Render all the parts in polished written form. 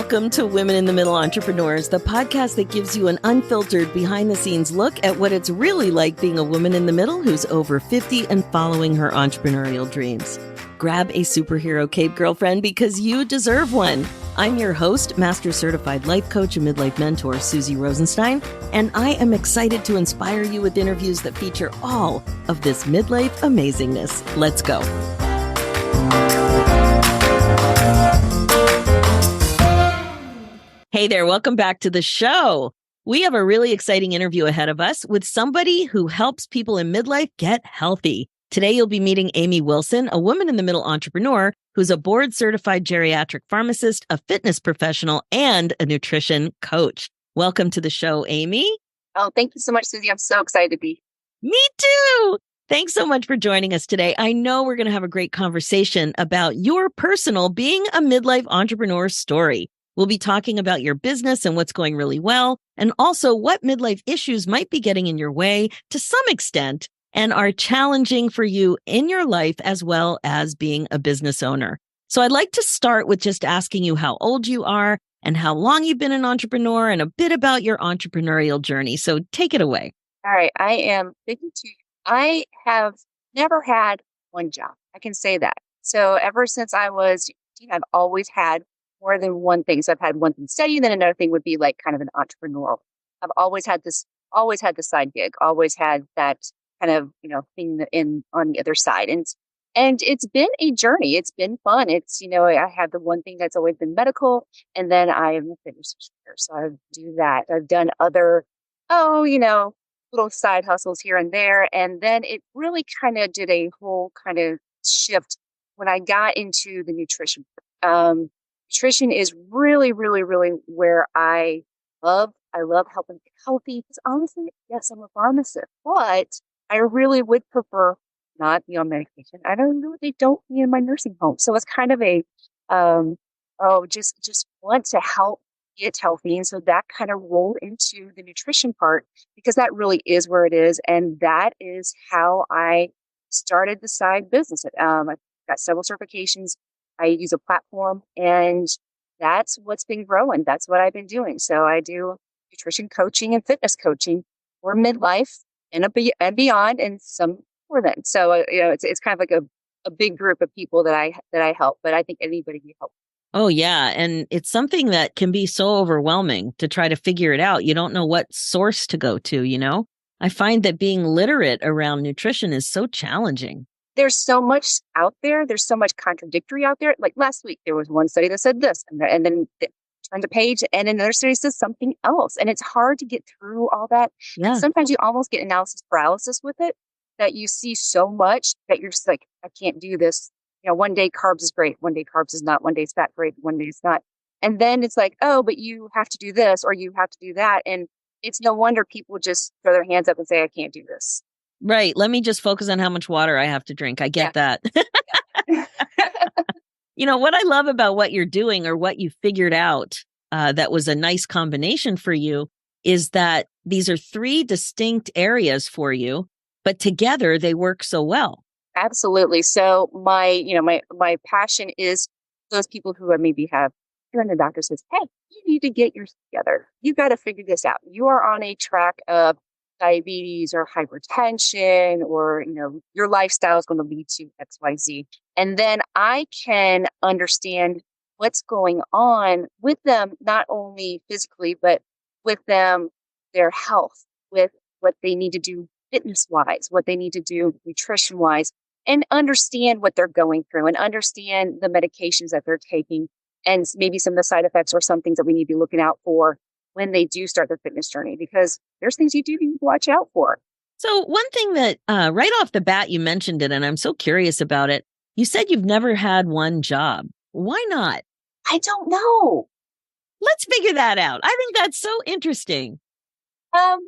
Welcome to Women in the Middle Entrepreneurs, the podcast that gives you an unfiltered, behind-the-scenes look at what it's really like being a woman in the middle who's over 50 and following her entrepreneurial dreams. Grab a superhero cape, girlfriend, because you deserve one. I'm your host, Master Certified Life Coach and Midlife Mentor, Suzy Rosenstein, and I am excited to inspire you with interviews that feature all of this midlife amazingness. Let's go. Hey there, welcome back to the show. We have a really exciting interview ahead of us with somebody who helps people in midlife get healthy. Today, you'll be meeting Amy Wilson, a woman in the middle entrepreneur who's a board-certified geriatric pharmacist, a fitness professional, and a nutrition coach. Welcome to the show, Amy. Oh, thank you so much, Suzy. I'm so excited to be. Me too. Thanks so much for joining us today. I know we're going to have a great conversation about your personal being a midlife entrepreneur story. We'll be talking about your business and what's going really well, and also what midlife issues might be getting in your way to some extent and are challenging for you in your life as well as being a business owner. So I'd like to start with just asking you how old you are and how long you've been an entrepreneur and a bit about your entrepreneurial journey. So take it away. All right. I am 52. I have never had one job. I can say that. So ever since I was 18, I've always had more than one thing. So I've had one thing steady, and then another thing would be like kind of an entrepreneurial. I've always had the side gig, always had that kind of, thing on the other side. And it's been a journey. It's been fun. It's, I have the one thing that's always been medical, and then I am a fitness instructor. So I do that. I've done other, little side hustles here and there. And then it really kind of did a whole kind of shift when I got into the nutrition. Nutrition is really, really, really where I love helping get healthy. Because honestly, yes, I'm a pharmacist, but I really would prefer not be on medication. I don't know, they don't be in my nursing home. So it's kind of a, just want to help get healthy. And so that kind of rolled into the nutrition part because that really is where it is. And that is how I started the side business. I've got several certifications. I use a platform, and that's what's been growing. That's what I've been doing. So I do nutrition coaching and fitness coaching for midlife and beyond, and some for then. So it's kind of like a big group of people that I help. But I think anybody can help. Oh, yeah. And it's something that can be so overwhelming to try to figure it out. You don't know what source to go to, I find that being literate around nutrition is so challenging. There's so much out there. There's so much contradictory out there. Like last week, there was one study that said this, and then turn the page, and another study says something else. And it's hard to get through all that. Yeah. And sometimes you almost get analysis paralysis with it, that you see so much that you're just like, I can't do this. One day carbs is great. One day carbs is not. One day it's fat great. One day it's not. And then it's like, oh, but you have to do this or you have to do that. And it's no wonder people just throw their hands up and say, I can't do this. Right. Let me just focus on how much water I have to drink. I get that. What I love about what you're doing or what you figured out that was a nice combination for you is that these are three distinct areas for you, but together they work so well. Absolutely. So my passion is those people who maybe have, and the doctor says, hey, you need to get yours together. You got to figure this out. You are on a track of diabetes or hypertension, or, your lifestyle is going to lead to XYZ. And then I can understand what's going on with them, not only physically, but with them, their health, with what they need to do fitness wise, what they need to do nutrition wise, and understand what they're going through and understand the medications that they're taking and maybe some of the side effects or some things that we need to be looking out for when they do start their fitness journey, because there's things you do need to watch out for. So one thing that right off the bat, you mentioned it, and I'm so curious about it. You said you've never had one job. Why not? I don't know. Let's figure that out. I think that's so interesting. I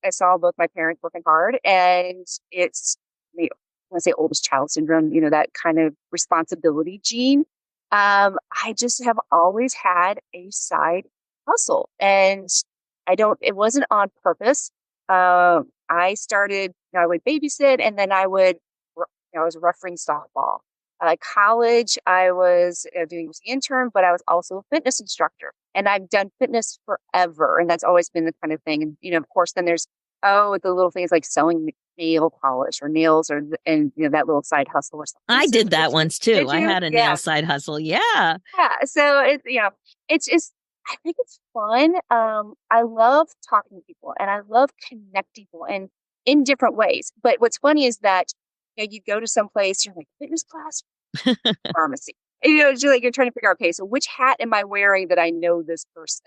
saw both my parents working hard, and it's, I want to say oldest child syndrome, that kind of responsibility gene. I just have always had a side hustle, and it wasn't on purpose. I started, I would babysit, and then I was refereeing softball. College, I was doing the intern, but I was also a fitness instructor. And I've done fitness forever. And that's always been the kind of thing. And, of course, then there's, the little things like selling nail polish or nails and, that little side hustle or something. I So did that once too. did I you? had a nail Yeah. side hustle. Yeah. Yeah. So it's just, I think it's fun. I love talking to people and I love connecting people and in different ways. But what's funny is that you go to some place, you're like, fitness class, pharmacy. It's like you're trying to figure out, okay, so which hat am I wearing that I know this person?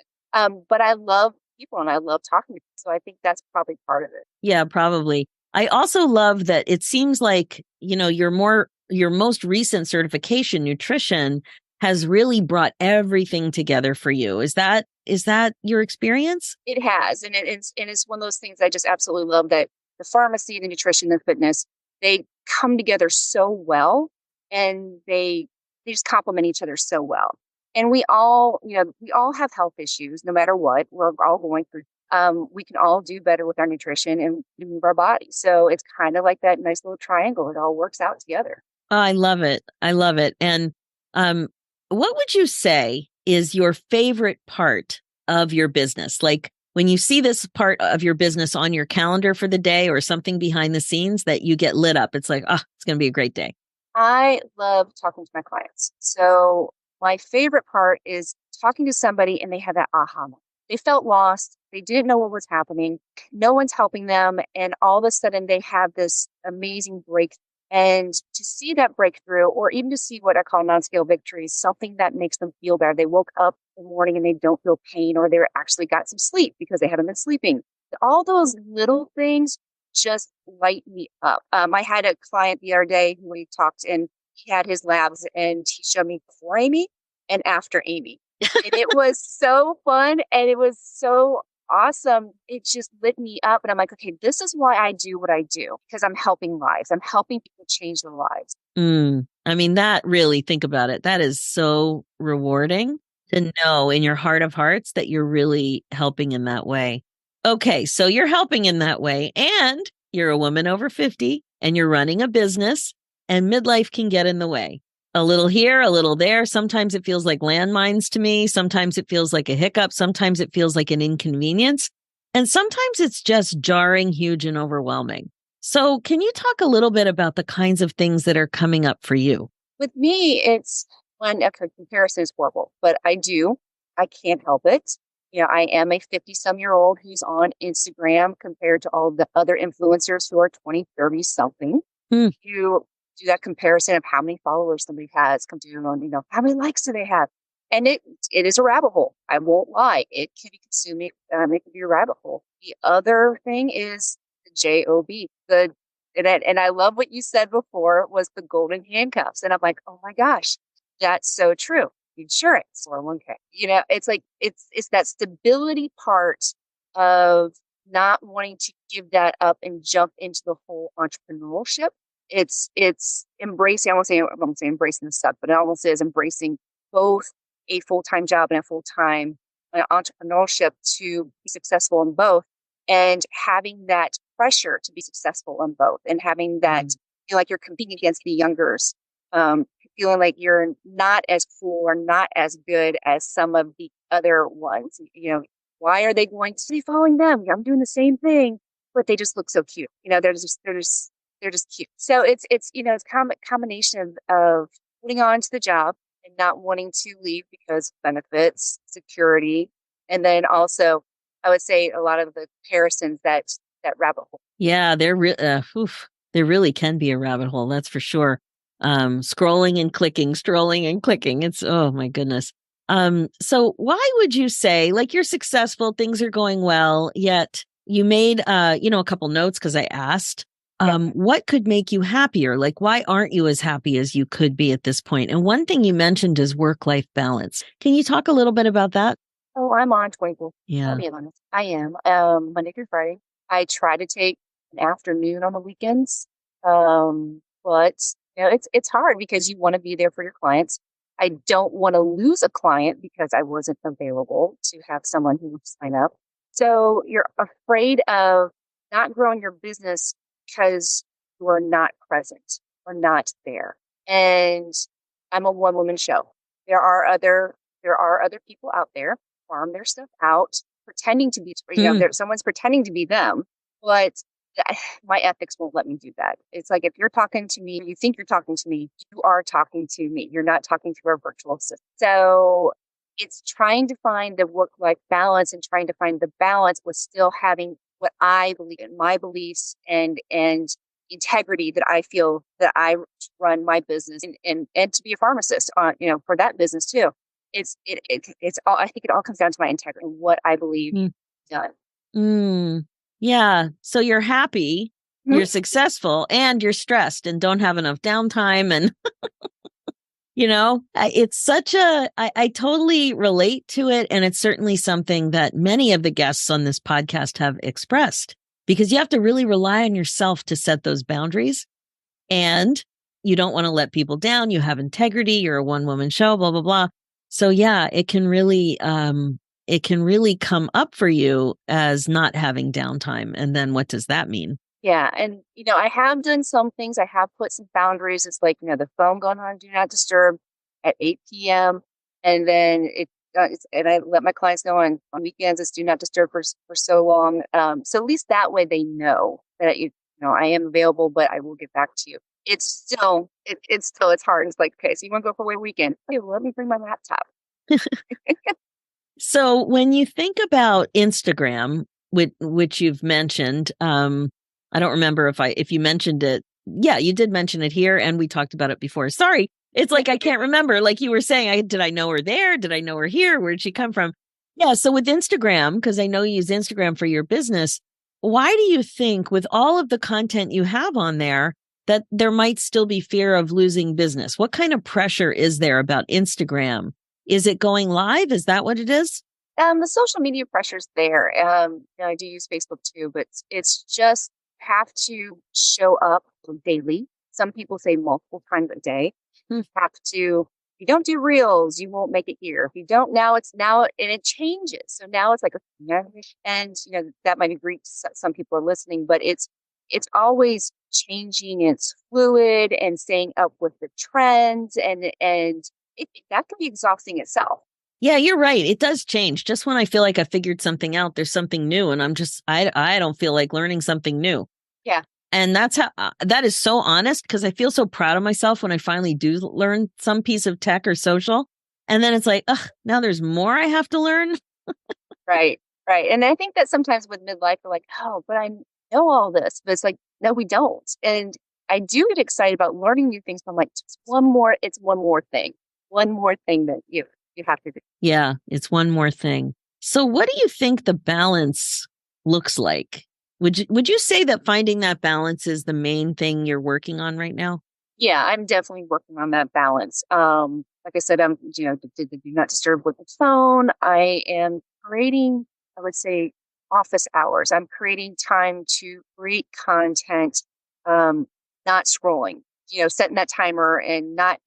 But I love people and I love talking to people. So I think that's probably part of it. Yeah, probably. I also love that it seems like, your most recent certification, nutrition, has really brought everything together for you. Is that your experience? It has, and it's one of those things I just absolutely love that the pharmacy, the nutrition, the fitness, they come together so well, and they just complement each other so well. And we all have health issues, no matter what we're all going through. We can all do better with our nutrition and move our body. So it's kind of like that nice little triangle. It all works out together. Oh, I love it. I love it. And um, what would you say is your favorite part of your business? Like when you see this part of your business on your calendar for the day or something behind the scenes that you get lit up, it's like, oh, it's going to be a great day. I love talking to my clients. So my favorite part is talking to somebody and they had that aha moment. They felt lost. They didn't know what was happening. No one's helping them. And all of a sudden they have this amazing breakthrough. And to see that breakthrough, or even to see what I call non-scale victories, something that makes them feel better. They woke up in the morning and they don't feel pain, or they actually got some sleep because they haven't been sleeping. All those little things just light me up. I had a client the other day who we talked and he had his labs and he showed me before Amy and after Amy. And it was so fun and it was so awesome. It just lit me up. And I'm like, okay, this is why I do what I do because I'm helping lives. I'm helping people change their lives. I mean, that really, think about it. That is so rewarding to know in your heart of hearts that you're really helping in that way. Okay, so you're helping in that way, and you're a woman over 50, and you're running a business, and midlife can get in the way. A little here, a little there. Sometimes it feels like landmines to me. Sometimes it feels like a hiccup. Sometimes it feels like an inconvenience. And sometimes it's just jarring, huge, and overwhelming. So, can you talk a little bit about the kinds of things that are coming up for you? With me, it's one, okay, comparison is horrible, but I can't help it. I am a 50-some-year-old who's on Instagram compared to all the other influencers who are 20, 30 something. Hmm. You do that comparison of how many followers somebody has come to, how many likes do they have? And it is a rabbit hole. I won't lie. It can be consuming. It can be a rabbit hole. The other thing is the job. And I love what you said before was the golden handcuffs. And I'm like, oh my gosh, that's so true. Insurance, 401k. It's like it's that stability part of not wanting to give that up and jump into the whole entrepreneurship. It's embracing, I won't say embracing the stuff, but it almost is embracing both a full-time job and a full-time entrepreneurship to be successful in both, and having that pressure to be successful in both, and having that feel like you're competing against the youngers, feeling like you're not as cool or not as good as some of the other ones. Why are they going to be following them? I'm doing the same thing, but they just look so cute. They're just cute. So it's combination of holding on to the job and not wanting to leave because benefits, security, and then also I would say a lot of the comparisons that rabbit hole. Yeah, there really can be a rabbit hole, that's for sure. Scrolling and clicking, scrolling and clicking. It's, oh my goodness. So why would you say, like, you're successful, things are going well, yet you made a couple notes because I asked, what could make you happier? Like, why aren't you as happy as you could be at this point? And one thing you mentioned is work-life balance. Can you talk a little bit about that? Oh, I'm on Twinkle. I'll Yeah. be honest. I am. Monday through Friday. I try to take an afternoon on the weekends. But it's hard because you want to be there for your clients. I don't want to lose a client because I wasn't available to have someone who would sign up. So you're afraid of not growing your business because you are not present or not there. and I'm a one woman show. There are other people out there farm their stuff out, pretending to be, Hmm. someone's pretending to be them, but my ethics won't let me do that. It's like if you're talking to me, you think you're talking to me, you are talking to me. You're not talking to our virtual assistant. So it's trying to find the work-life balance and trying to find the balance with still having what I believe in, my beliefs and integrity that I feel that I run my business and to be a pharmacist on, for that business too. It's all, I think it all comes down to my integrity and what I believe done. Mm. Yeah. So you're happy, Mhm. you're successful, and you're stressed and don't have enough downtime. And, it's such I totally relate to it. And it's certainly something that many of the guests on this podcast have expressed because you have to really rely on yourself to set those boundaries. And you don't want to let people down. You have integrity. You're a one woman show, blah, blah, blah. So yeah, it can really come up for you as not having downtime. And then what does that mean? Yeah. And, I have done some things. I have put some boundaries. It's like, the phone going on, do not disturb at 8 p.m. And then and I let my clients know on weekends, it's do not disturb for so long. So at least that way they know that, I am available, but I will get back to you. It's still, it's hard. It's like, okay, so you want to go for a weekend? Okay, well, let me bring my laptop. So when you think about Instagram, which you've mentioned, I don't remember if you mentioned it. Yeah, you did mention it here, and we talked about it before. Sorry, it's like I can't remember. Like you were saying, did I know her there? Did I know her here? Where did she come from? Yeah. So with Instagram, because I know you use Instagram for your business, why do you think, with all of the content you have on there, that there might still be fear of losing business? What kind of pressure is there about Instagram? Is it going live? Is that what it is? The social media pressure's there. I do use Facebook too, but it's just have to show up daily. Some people say multiple times a day. Hmm. Have to. If you don't do reels, you won't make it here. If you don't now, it's now, and it changes. So now it's like, and that might be Greek to some people are listening, but it's always changing. It's fluid and staying up with the trends, and that can be exhausting itself. Yeah, you're right. It does change. Just when I feel like I figured something out, there's something new, and I don't feel like learning something new. Yeah. And that is so honest because I feel so proud of myself when I finally do learn some piece of tech or social. And then it's like, ugh, now there's more I have to learn. Right, right. And I think that sometimes with midlife, we're like, oh, but I know all this. But it's like, no, we don't. And I do get excited about learning new things. But I'm like, it's one more thing. One more thing that you have to do. Yeah, it's one more thing. So what do you think the balance looks like? Would you say that finding that balance is the main thing you're working on right now? Yeah, I'm definitely working on that balance. Like I said, I'm, the do not disturb with the phone. I am creating, I would say, office hours. I'm creating time to create content, um, not scrolling, setting that timer and not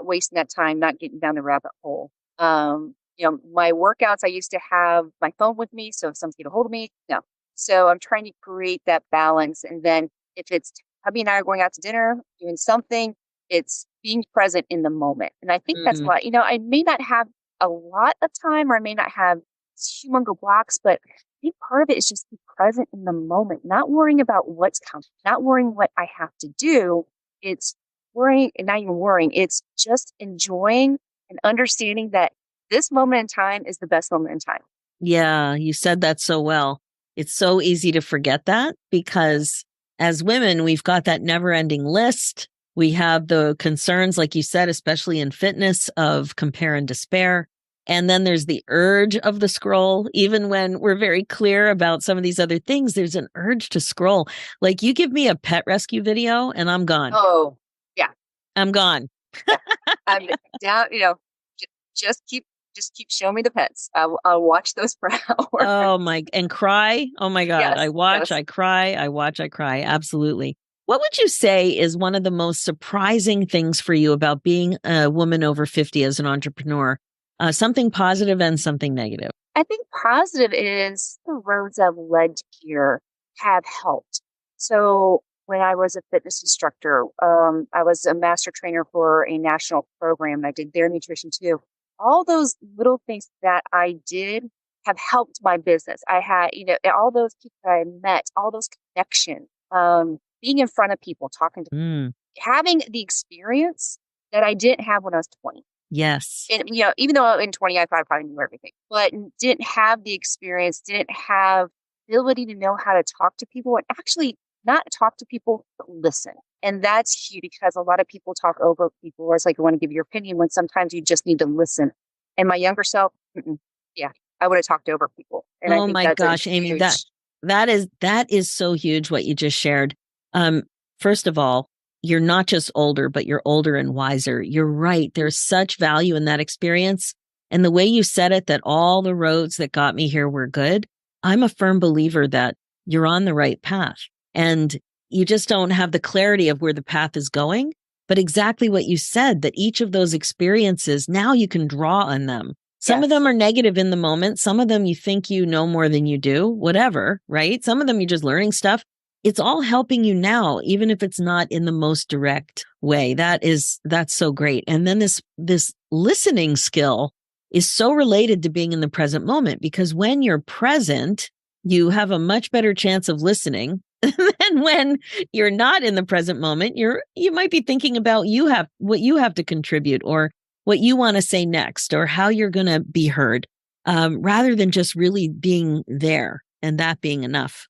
wasting that time, not getting down the rabbit hole. My workouts, I used to have my phone with me. So if someone's get a hold of me, no. So I'm trying to create that balance. And then if it's hubby and I are going out to dinner, doing something, it's being present in the moment. And I think that's Mm, what, I may not have a lot of time or I may not have humongous blocks, but I think part of it is just be present in the moment, not worrying about what's coming, not worrying what I have to do. It's worrying and not even worrying. It's just enjoying and understanding that this moment in time is the best moment in time. yeah, you said that so well. It's so easy to forget that because as women, we've got that never ending list. We have the concerns, like you said, especially in fitness, of compare and despair. And then there's the urge of the scroll. Even when we're very clear about some of these other things, there's an urge to scroll. Like you give me a pet rescue video and I'm gone. Oh, yeah. I'm gone. Yeah. I'm down, j- just keep showing me the pets. I'll watch those for hours. Oh my, and cry. Oh my God. I Yes, watch, yes. I cry, I watch, I cry. Absolutely. What would you say is one of the most surprising things for you about being a woman over 50 as an entrepreneur? Something positive and something negative. I think positive is the roads I've led here have helped. So when I was a fitness instructor. I was a master trainer for a national program. I did their nutrition too. All those little things that I did have helped my business. I had, all those people that I met, all those connections, being in front of people, talking to, Mm, having the experience that I didn't have when I was 20. yes. And, even though in 20, I probably knew everything, but didn't have the experience, didn't have the ability to know how to talk to people and actually not talk to people, but listen. And that's huge because a lot of people talk over people, or it's like you want to give your opinion when sometimes you just need to listen. And my younger self, yeah, I would have talked over people. And I Oh think my that's a gosh, Amy, that huge, that is so huge what you just shared. Um, First of all, you're not just older, but you're older and wiser. You're right. There's such value in that experience. And the way you said it, that all the roads that got me here were good. I'm a firm believer that you're on the right path. And you just don't have the clarity of where the path is going. But exactly what you said, that each of those experiences, now you can draw on them. Some of them yes. are negative in the moment. Some of them you think you know more than you do, whatever, right? Some of them you're just learning stuff. It's all helping you now, even if it's not in the most direct way. That's so great. And then this listening skill is so related to being in the present moment, because when you're present, you have a much better chance of listening than when you're not in the present moment. You might be thinking about what you have to contribute, or what you want to say next, or how you're going to be heard, rather than just really being there and that being enough.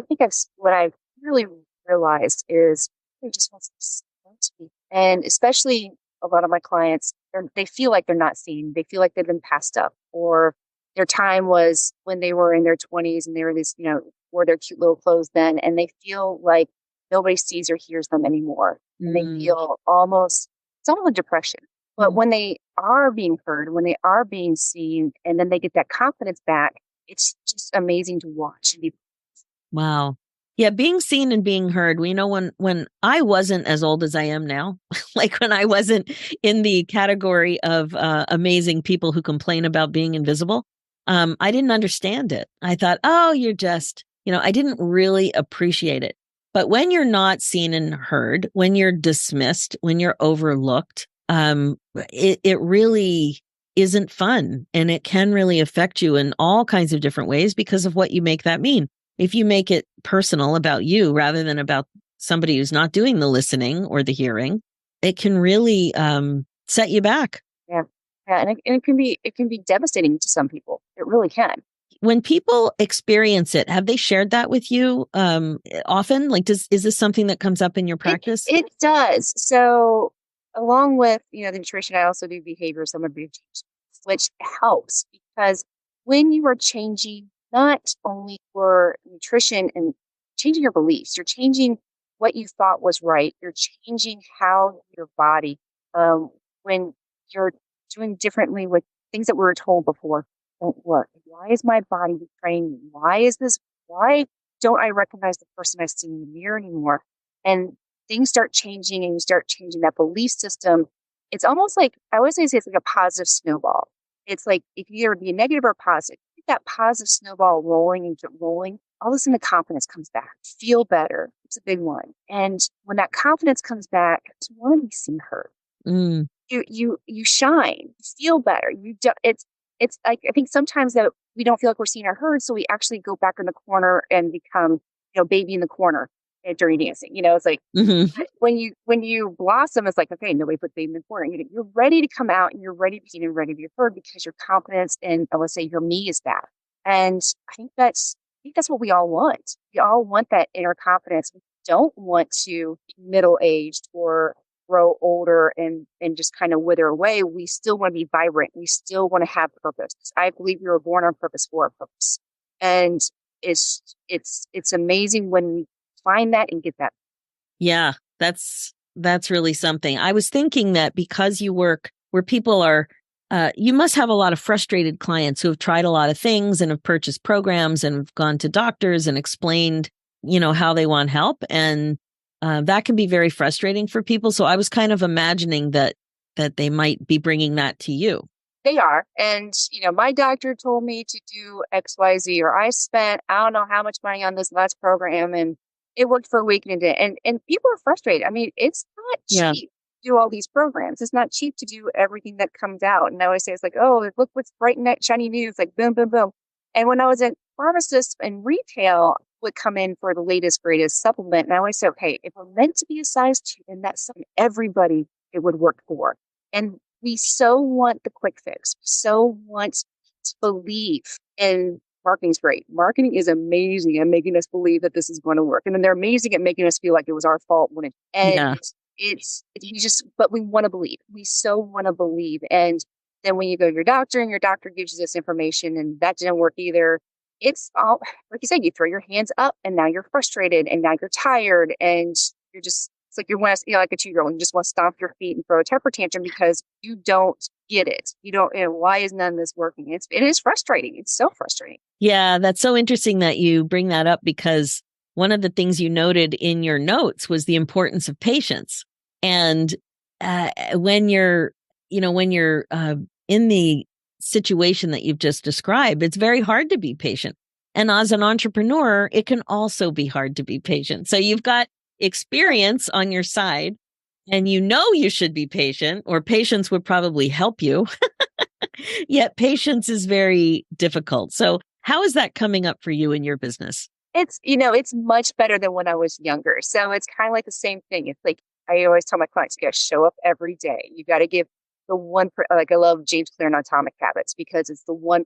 Because what I've really realized is they just want to be. And especially a lot of my clients, they feel like they're not seen. They feel like they've been passed up, or their time was when they were in their 20s and they were this, wore their cute little clothes then, and they feel like nobody sees or hears them anymore. And they Mm. feel it's almost a depression. But Mm. when they are being heard, when they are being seen, and then they get that confidence back, it's just amazing to watch and be. Wow. Yeah, being seen and being heard. We know when I wasn't as old as I am now, like when I wasn't in the category of amazing people who complain about being invisible, I didn't understand it. I thought, oh, you're just, I didn't really appreciate it. But when you're not seen and heard, when you're dismissed, when you're overlooked, it really isn't fun, and it can really affect you in all kinds of different ways because of what you make that mean. If you make it personal about you rather than about somebody who's not doing the listening or the hearing, it can really set you back. Yeah. Yeah. And it can be devastating to some people. It really can. When people experience it, have they shared that with you often? Like, is this something that comes up in your It practice? it does. So along with, the nutrition, I also do behavior, some of change, which helps because when you are changing not only for nutrition and changing your beliefs, you're changing what you thought was right. You're changing how your body, when you're doing differently with things that we were told before don't work. Why is my body betraying me? Why don't I recognize the person I see in the mirror anymore? And things start changing and you start changing that belief system. It's almost like, I always say it's like a positive snowball. It's like if you either be negative or positive, get that positive snowball rolling and get rolling, all of a sudden the confidence comes back. Feel better. It's a big one. And when that confidence comes back, you want to be seen, heard. Mm, You shine, you feel better. You do, it's like, I think sometimes that we don't feel like we're seen or heard, so we actually go back in the corner and become, baby in the corner during dancing. It's like hmm. when you blossom, it's like, okay, nobody put baby in the corner. You're ready to come out and you're ready to be seen and ready to be heard because your confidence and, let's say, your me is back. And I think that's what we all want. We all want that inner confidence. We don't want to be middle aged or grow older and just kind of wither away. We still want to be vibrant. We still want to have purpose. I believe we were born on purpose for a purpose. And it's amazing when we find that and get that. Yeah, that's really something. I was thinking that because you work where people are, you must have a lot of frustrated clients who have tried a lot of things and have purchased programs and have gone to doctors and explained, how they want help, and that can be very frustrating for people. So I was kind of imagining that they might be bringing that to you. They are. And, my doctor told me to do XYZ, or I spent, I don't know how much money on this last program. And It worked for a week and it did. And people are frustrated. I mean, it's not Yeah. cheap to do all these programs. It's not cheap to do everything that comes out. And I always say it's like, oh, look what's bright and shiny new. It's like boom, boom, boom. And when I was a pharmacist in retail, would come in for the latest, greatest supplement. And I always say, okay, if we're meant to be a size 2, then that's something everybody it would work for. And we so want the quick fix. We so want to believe. And marketing's great. Marketing is amazing at making us believe that this is going to work. And then they're amazing at making us feel like it was our fault when it, and Yeah. but we want to believe. We so want to believe. And then when you go to your doctor and your doctor gives you this information and that didn't work either, it's all, like you said, you throw your hands up and now you're frustrated and now you're tired and you're just, it's like like a 2-year-old, you just want to stomp your feet and throw a temper tantrum because you don't get it. You don't, why is none of this working? It is frustrating. It's so frustrating. Yeah, that's so interesting that you bring that up because one of the things you noted in your notes was the importance of patience. And when you're, in the situation that you've just described, it's very hard to be patient. And as an entrepreneur, it can also be hard to be patient. So you've got experience on your side and you should be patient, or patience would probably help you. Yet patience is very difficult. So how is that coming up for you in your business? It's much better than when I was younger. So it's kind of like the same thing. It's like I always tell my clients, you got to show up every day. You got to give the like I love James Clear and Atomic Habits because it's the 1%.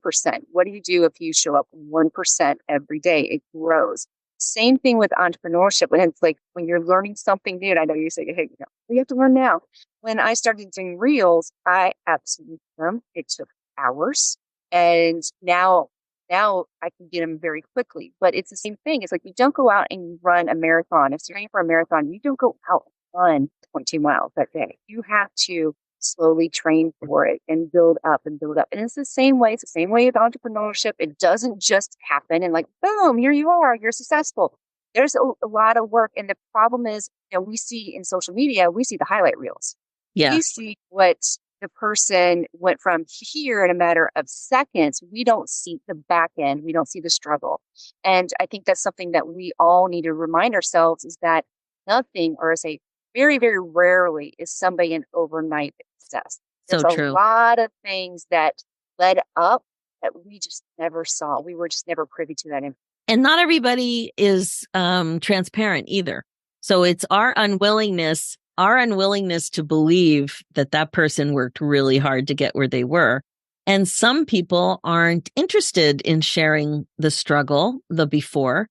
What do you do if you show up 1% every day? It grows. Same thing with entrepreneurship. When it's like when you're learning something new, and I know you say, hey, we have to learn now. When I started doing reels, I absolutely them. It took hours. And now I can get them very quickly. But it's the same thing. It's like you don't go out and you run a marathon. If you're training for a marathon, you don't go out and run 22 miles that day. You have to slowly train for it and build up and build up. And it's the same way. It's the same way with entrepreneurship. It doesn't just happen and like, boom, here you are, you're successful. There's a lot of work. And the problem is, we see in social media, we see the highlight reels. Yeah, We see what the person went from here in a matter of seconds. We don't see the back end. We don't see the struggle. And I think that's something that we all need to remind ourselves is that nothing, or say very, very rarely is somebody an overnight success. so There's a true. lot of things that led up that we just never saw. We were just never privy to that information. And not everybody is transparent either. So it's our unwillingness to believe that that person worked really hard to get where they were. And some people aren't interested in sharing the struggle, the before,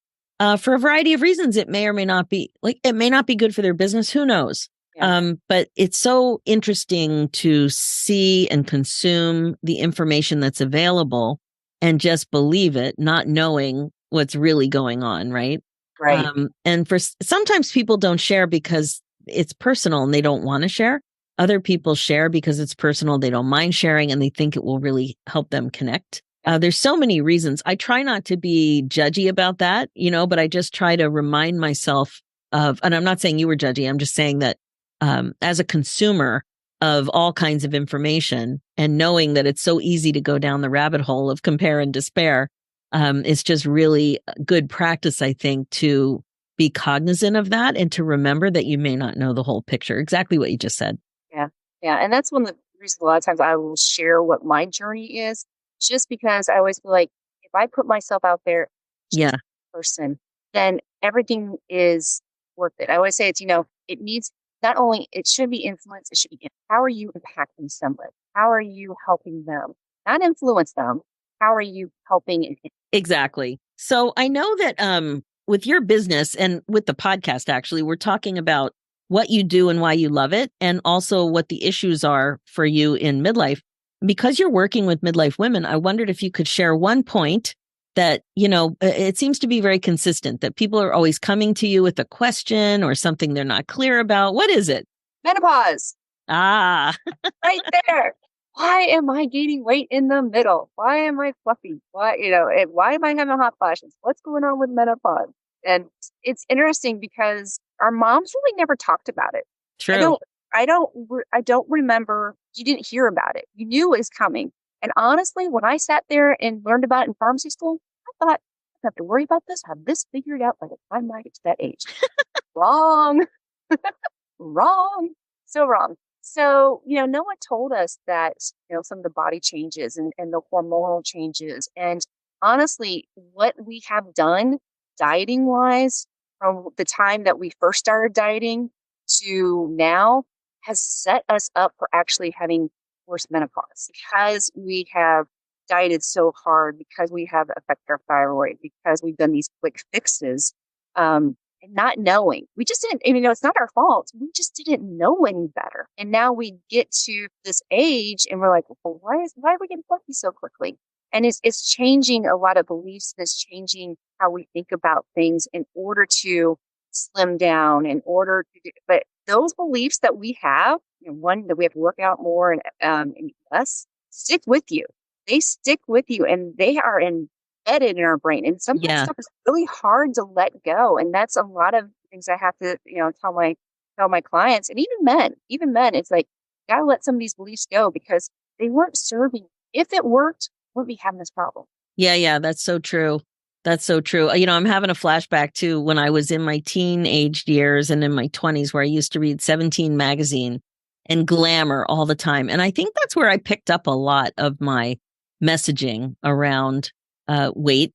for a variety of reasons. It may or may not be it may not be good for their business. Who knows? Yeah. But it's so interesting to see and consume the information that's available and just believe it, not knowing what's really going on, right? Right. And sometimes people don't share because it's personal and they don't want to share. Other people share because it's personal. They don't mind sharing and they think it will really help them connect. There's so many reasons. I try not to be judgy about that, but I just try to remind myself and I'm not saying you were judgy. I'm just saying that as a consumer of all kinds of information and knowing that it's so easy to go down the rabbit hole of compare and despair, it's just really good practice, I think, to be cognizant of that and to remember that you may not know the whole picture. Exactly what you just said. Yeah. Yeah. And that's one of the reasons a lot of times I will share what my journey is, just because I always feel like if I put myself out there, just Yeah, a person, then everything is worth it. I always say it needs not only, it should be influence, it should be, how are you impacting somebody? How are you helping them? Not influence them. How are you helping? exactly. So I know that with your business and with the podcast, actually, we're talking about what you do and why you love it, and also what the issues are for you in midlife. Because you're working with midlife women, I wondered if you could share one point that, it seems to be very consistent, that people are always coming to you with a question or something they're not clear about. What is it? Menopause. Ah, Right there. Why am I gaining weight in the middle? Why am I fluffy? And why am I having hot flashes? What's going on with menopause? And it's interesting because our moms really never talked about it. I true. don't, I don't remember. You didn't hear about it. You knew it was coming. And honestly, when I sat there and learned about it in pharmacy school, I thought don't have to worry about this. I have this figured out by the time I get to that age. Wrong. Wrong. So wrong. So, no one told us that, some of the body changes and the hormonal changes. And honestly, what we have done dieting wise from the time that we first started dieting to now has set us up for actually having worse menopause because we have dieted so hard, because we have affected our thyroid, because we've done these quick fixes. And not knowing, we just didn't, it's not our fault. We just didn't know any better. And now we get to this age and we're like, well, why are we getting fluffy so quickly? And it's changing a lot of beliefs. And it's changing how we think about things in order to slim down, but those beliefs that we have, one that we have to work out more and less, stick with you. They stick with you and they are embedded in our brain. And sometimes stuff is really hard to let go. And that's a lot of things I have to, tell my clients and even men, it's like, gotta let some of these beliefs go because they weren't serving. If it worked, we wouldn't be having this problem. Yeah. That's so true. That's so true. I'm having a flashback to when I was in my teenage years and in my 20s where I used to read 17 magazine and Glamour all the time. And I think that's where I picked up a lot of my messaging around weight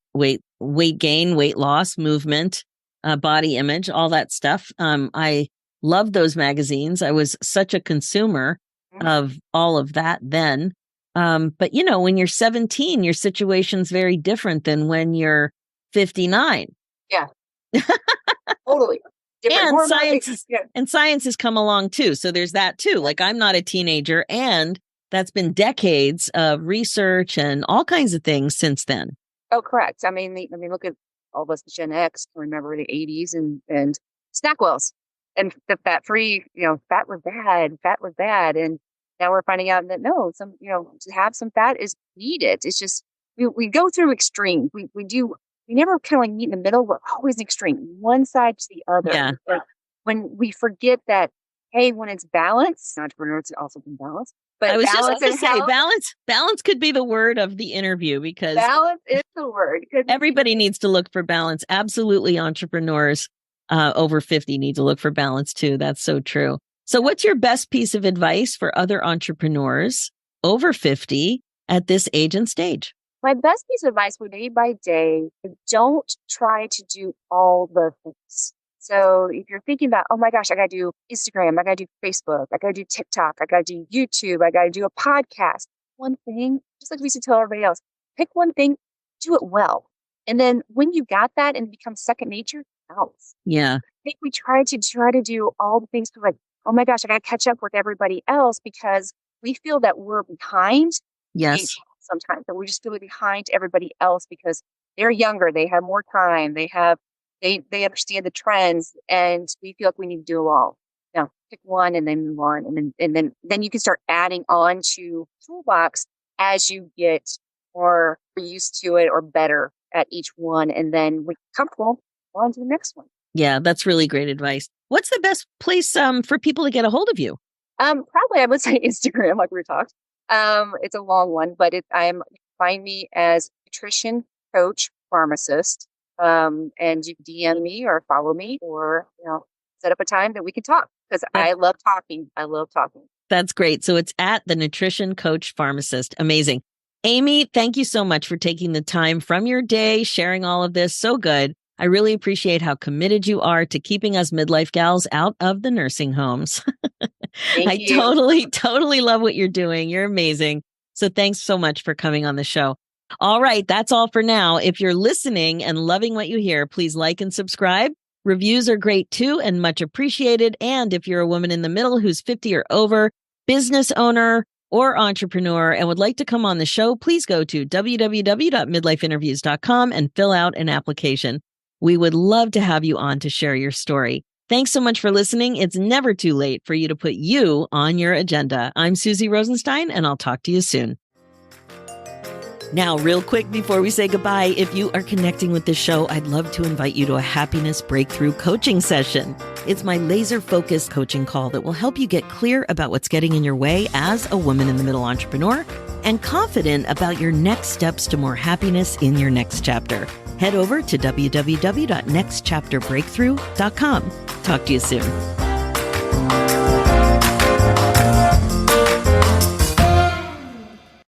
gain, weight loss, movement, body image, all that stuff. I loved those magazines. I was such a consumer of all of that then. But when you're 17, your situation's very different than when you're 59. Yeah. Totally. And science has come along too. So there's that too. Like I'm not a teenager, and that's been decades of research and all kinds of things since then. Oh, correct. I mean, look at all of us Gen X. Remember the 80s and Snackwells and the fat-free. Fat was bad, and now we're finding out that no, to have some fat is needed. It's just we go through extremes. We never kind of like meet in the middle. We're always extreme, one side to the other. Yeah. Like when we forget that, hey, when it's balanced, entrepreneurs also can balance. But I was just going to say balance could be the word of the interview because balance is the word. Everybody needs to look for balance. Absolutely. Entrepreneurs over 50 need to look for balance too. That's so true. So what's your best piece of advice for other entrepreneurs over 50 at this age and stage? My best piece of advice for day by day, don't try to do all the things. So if you're thinking about, oh my gosh, I got to do Instagram, I got to do Facebook, I got to do TikTok, I got to do YouTube, I got to do a podcast. One thing, just like we used to tell everybody else, pick one thing, do it well. And then when you got that and it becomes second nature, else. Yeah. I think we try to do all the things like, oh my gosh, I got to catch up with everybody else because we feel that we're behind. Yes. Sometimes that we just feel behind everybody else because they're younger, they have more time, they understand the trends, and we feel like we need to do it all. Now, pick one and then move on, and then you can start adding on to toolbox as you get more used to it or better at each one, and then when you're comfortable, on to the next one. Yeah, that's really great advice. What's the best place for people to get a hold of you? Probably I would say Instagram, like we talked. It's a long one, but find me as nutrition coach pharmacist. And you can DM me or follow me or, set up a time that we can talk because I love talking. That's great. So it's at the Nutrition Coach Pharmacist. Amazing. Amy, thank you so much for taking the time from your day, sharing all of this. So good. I really appreciate how committed you are to keeping us midlife gals out of the nursing homes. Thank you. totally love what you're doing. You're amazing. So thanks so much for coming on the show. All right, that's all for now. If you're listening and loving what you hear, please like and subscribe. Reviews are great too and much appreciated. And if you're a woman in the middle who's 50 or over, business owner or entrepreneur and would like to come on the show, please go to www.midlifeinterviews.com and fill out an application. We would love to have you on to share your story. Thanks so much for listening. It's never too late for you to put you on your agenda. I'm Suzy Rosenstein, and I'll talk to you soon. Now, real quick before we say goodbye, if you are connecting with this show, I'd love to invite you to a happiness breakthrough coaching session. It's my laser-focused coaching call that will help you get clear about what's getting in your way as a woman in the middle entrepreneur and confident about your next steps to more happiness in your next chapter. Head over to www.nextchapterbreakthrough.com. Talk to you soon.